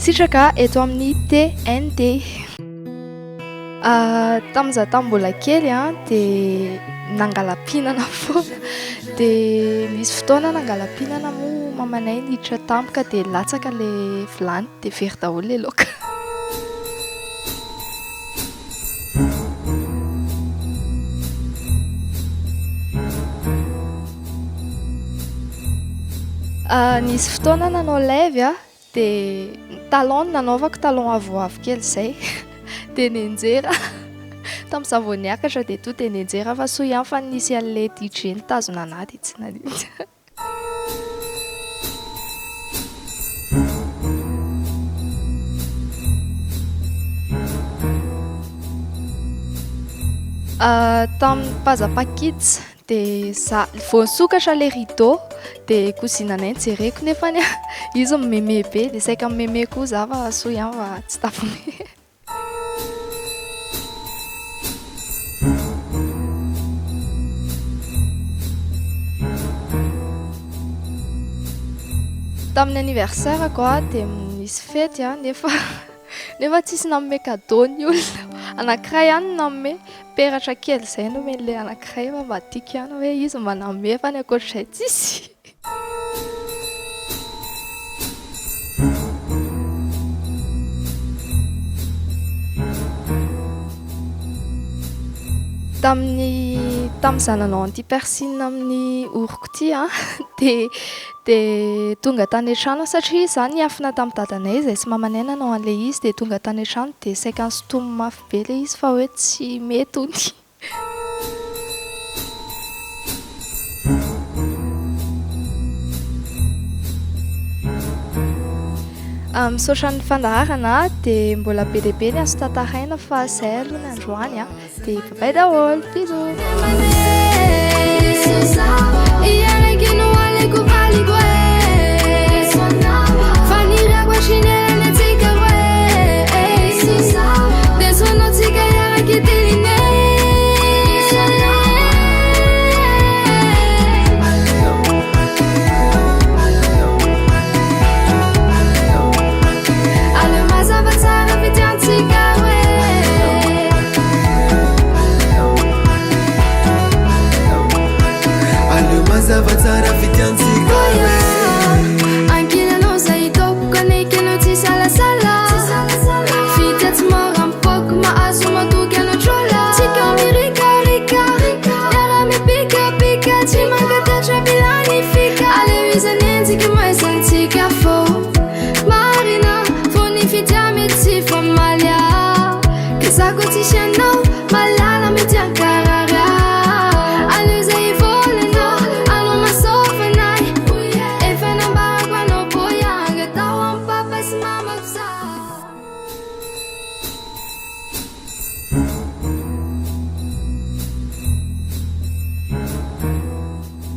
sitraka eto amin'ny TNT. Tamin'izaho tambola kely dia nangalam-pihinana foana dia nisy fotoana nangalam-pihinana moa mamanay niditra tampoka dia latsaka ilay vilany dia very daholo ilay laoka. Nisy fotoana nanao levy dia talon nanaovako talon avoavo kely izay dia nenjera tamin'izaho vao niakatra dia to dia nenjera fa soa ihany fa nisy an'ilay DJ nitazona anahy dia tsy nanindry. Tamin'ny Pazapakids dia vao nisokatra ilay rideau dia kozinanay nijereko nefa izy mimeme be dia saika mimeme koa za fa soa ihany fa tsy tafame. Tamin'ny anniversaireko dia nisy fety nefa tsisy nanome cadeau ny olona. Anankiray ihany nanome peratra kely izay nomen'ilay anankiray fa mba tiako ihany hoe izy mba nanome fa ny ankoatr'izay tsisy. Tamin'izaho nanao anti-persine amin'ny oroko ity dia tonga tany an-trano satria izaho niafina tamin'ny dadanay izay sy mamanay nanao an'ilay izy dia tonga tany an-trano dia saika nisintomy mafy be ilay izy fa hoe tsy mety hony. Misaotra ny fandaharana dia mbola be dia be ny azo tantaraina fa izay aloha ny androany dia bye daholo, bisous.